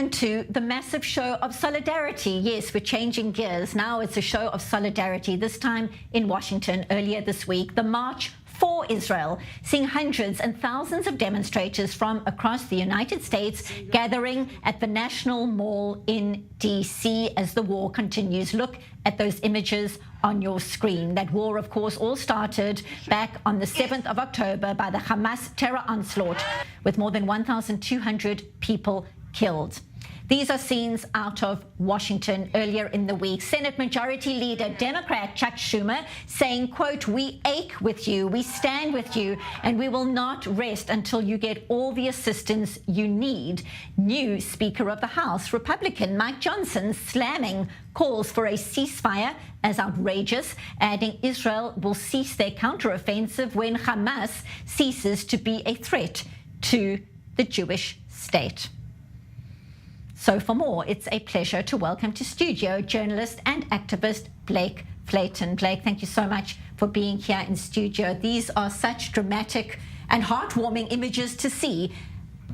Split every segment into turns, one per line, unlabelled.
turn to the massive show of solidarity. Yes, we're changing gears. Now it's a show of solidarity, this time in Washington earlier this week. The March for Israel, seeing hundreds and thousands of demonstrators from across the United States gathering at the National Mall in D.C. as the war continues. Look at those images on your screen. That war, of course, all started back on the 7th of October by the Hamas terror onslaught, with more than 1,200 people killed. These are scenes out of Washington earlier in the week. Senate Majority Leader, Democrat Chuck Schumer, saying, quote, "We ache with you, we stand with you, and we will not rest until you get all the assistance you need." New Speaker of the House, Republican Mike Johnson, slamming calls for a ceasefire as outrageous, adding Israel will cease their counteroffensive when Hamas ceases to be a threat to the Jewish state. So for more, it's a pleasure to welcome to studio journalist and activist Blake Flayton. Blake, thank you so much for being here in studio. These are such dramatic and heartwarming images to see.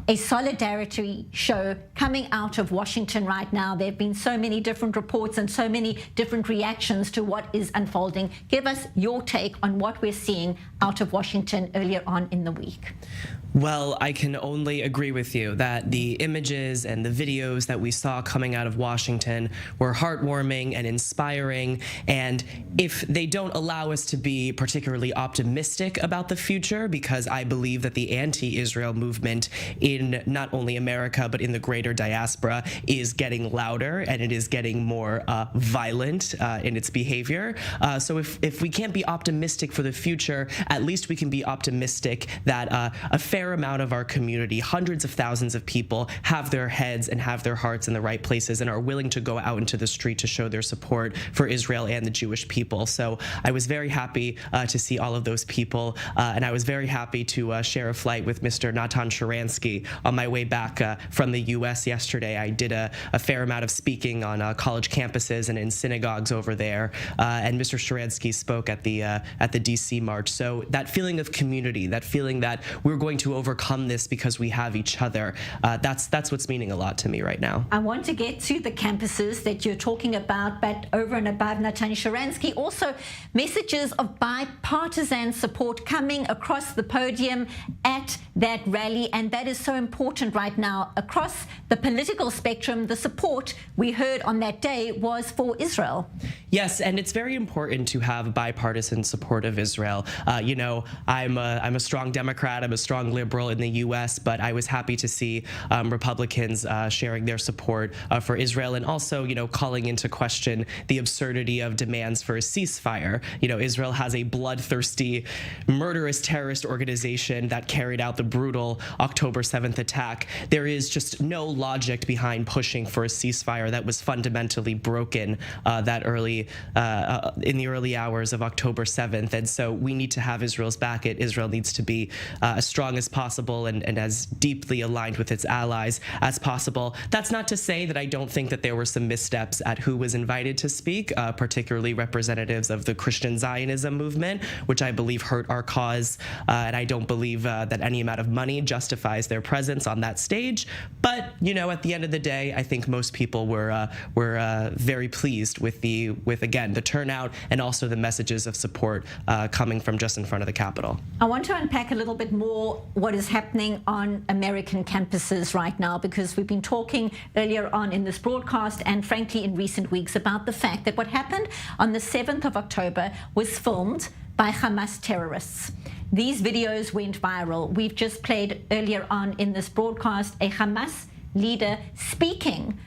A solidarity show coming out of Washington right now. There have been so many different reports and so many different reactions to what is unfolding. Give us your take on what we're seeing out of Washington earlier on in the week.
Well, I can only agree with you that the images and the videos that we saw coming out of Washington were heartwarming and inspiring. And if they don't allow us to be particularly optimistic about the future, because I believe that the anti-Israel movement in not only America, but in the greater diaspora is getting louder and it is getting more violent in its behavior. So if we can't be optimistic for the future, at least we can be optimistic that a fair amount of our community, hundreds of thousands of people, have their heads and have their hearts in the right places and are willing to go out into the street to show their support for Israel and the Jewish people. So I was very happy to see all of those people, and I was very happy to share a flight with Mr. Natan Sharansky on my way back from the U.S. yesterday. I did a fair amount of speaking on college campuses and in synagogues over there, and Mr. Sharansky spoke at the D.C. march. So that feeling of community, that feeling that we're going to overcome this because we have each other, that's what's meaning a lot to me right now.
I want to get to the campuses that you're talking about, but over and above Natan Sharansky, also messages of bipartisan support coming across the podium at that rally, and that is so important right now. Across the political spectrum, the support we heard on that day was for Israel.
Yes, and it's very important to have bipartisan support of Israel. You know, I'm a strong Democrat, I'm a strong liberal in the U.S., but I was happy to see Republicans sharing their support for Israel, and also, you know, calling into question the absurdity of demands for a ceasefire. You know, Israel has a bloodthirsty, murderous terrorist organization that carried out the brutal October 7th attack. There is just no logic behind pushing for a ceasefire that was fundamentally broken that early in the early hours of October 7th. And so we need to have Israel's back. Israel needs to be as strong as possible and as deeply aligned with its allies as possible. That's not to say that I don't think that there were some missteps at who was invited to speak, particularly representatives of the Christian Zionism movement, which I believe hurt our cause. And I don't believe that any amount of money justifies their presence on that stage. But, you know, at the end of the day, I think most people were very pleased with again, the turnout and also the messages of support coming from just in front of the Capitol.
I want to unpack a little bit more what is happening on American campuses right now, because we've been talking earlier on in this broadcast and frankly in recent weeks about the fact that what happened on the 7th of October was filmed by Hamas terrorists. These videos went viral. We've just played earlier on in this broadcast a Hamas leader speaking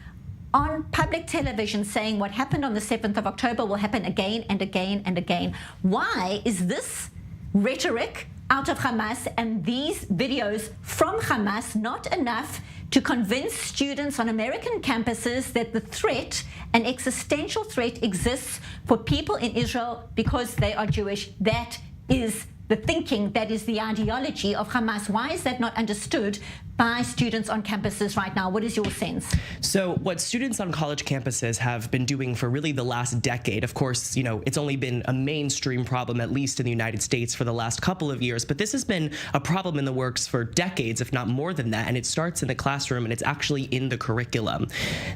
on public television saying what happened on the 7th of October will happen again and again and again. Why is this rhetoric out of Hamas and these videos from Hamas not enough to convince students on American campuses that the threat, an existential threat, exists for people in Israel because they are Jewish? That is the thinking that is the ideology of Hamas. Why is that not understood by students on campuses right now? What is your sense?
So what students on college campuses have been doing for really the last decade, of course, it's only been a mainstream problem, at least in the United States, for the last couple of years, but this has been a problem in the works for decades, if not more than that, and it starts in the classroom and it's actually in the curriculum.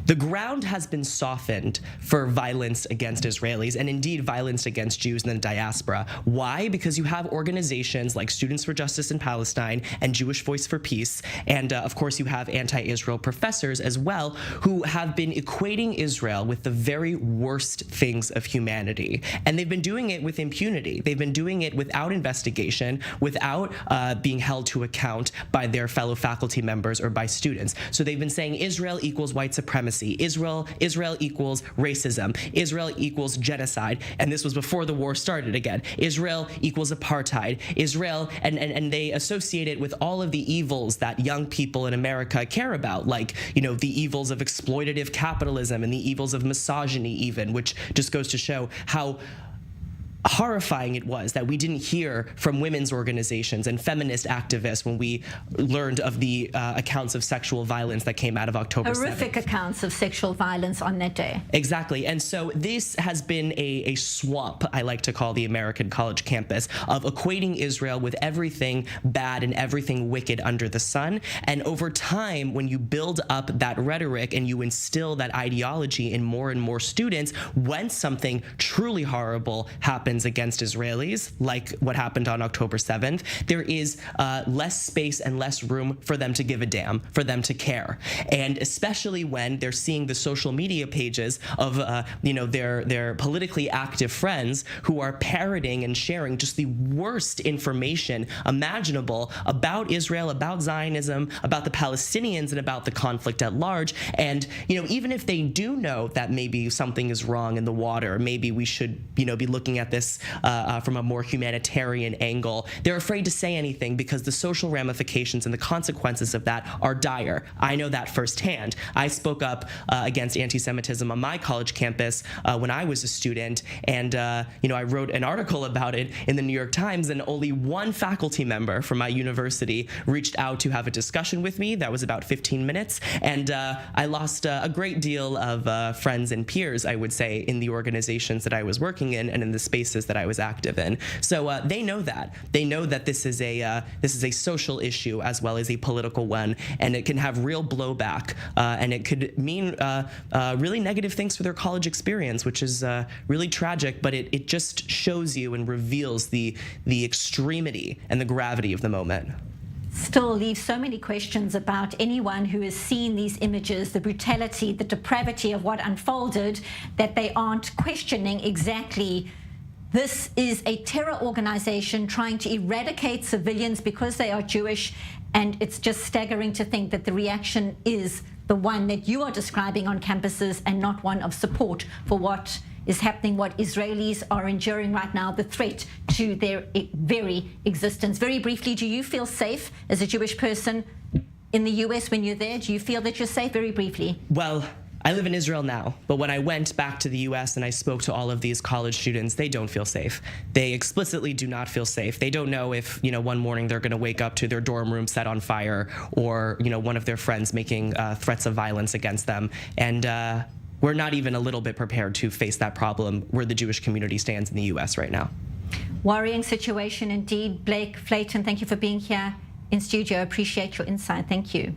The ground has been softened for violence against Israelis and indeed violence against Jews in the diaspora. Why? Because you have organizations like Students for Justice in Palestine and Jewish Voice for Peace, and of course you have anti-Israel professors as well who have been equating Israel with the very worst things of humanity. And they've been doing it with impunity. They've been doing it without investigation, without being held to account by their fellow faculty members or by students. So they've been saying Israel equals white supremacy, Israel equals racism, Israel equals genocide, and this was before the war started again. Israel equals apartheid, Israel, and they associate it with all of the evils that young people in America care about, like, the evils of exploitative capitalism and the evils of misogyny even, which just goes to show how horrifying it was that we didn't hear from women's organizations and feminist activists when we learned of the accounts of sexual violence that came out of October 7th.
Horrific accounts of sexual violence on that day.
Exactly. And so this has been a swamp, I like to call the American college campus, of equating Israel with everything bad and everything wicked under the sun. And over time, when you build up that rhetoric and you instill that ideology in more and more students, when something truly horrible happens against Israelis, like what happened on October 7th, there is less space and less room for them to give a damn, for them to care. And especially when they're seeing the social media pages of their politically active friends who are parroting and sharing just the worst information imaginable about Israel, about Zionism, about the Palestinians, and about the conflict at large. And even if they do know that maybe something is wrong in the water, maybe we should be looking at this from a more humanitarian angle, they're afraid to say anything because the social ramifications and the consequences of that are dire. I know that firsthand. I spoke up against anti-Semitism on my college campus when I was a student, and I wrote an article about it in the New York Times, and only one faculty member from my university reached out to have a discussion with me. That was about 15 minutes, and I lost a great deal of friends and peers, I would say, in the organizations that I was working in and in the spaces that I was active in. So they know that. They know that this is a social issue as well as a political one, and it can have real blowback, and it could mean really negative things for their college experience, which is really tragic, but it just shows you and reveals the extremity and the gravity of the moment.
Still leaves so many questions about anyone who has seen these images, the brutality, the depravity of what unfolded, that they aren't questioning exactly. This is a terror organization trying to eradicate civilians because they are Jewish, and it's just staggering to think that the reaction is the one that you are describing on campuses and not one of support for what is happening, what Israelis are enduring right now, the threat to their very existence. Very briefly, do you feel safe as a Jewish person in the US when you're there? Do you feel that you're safe? Very briefly.
Well, I live in Israel now, but when I went back to the US and I spoke to all of these college students, they don't feel safe. They explicitly do not feel safe. They don't know if, one morning they're going to wake up to their dorm room set on fire, or, one of their friends making threats of violence against them. And we're not even a little bit prepared to face that problem where the Jewish community stands in the US right now.
Worrying situation indeed. Blake Flayton, thank you for being here in studio. Appreciate your insight. Thank you.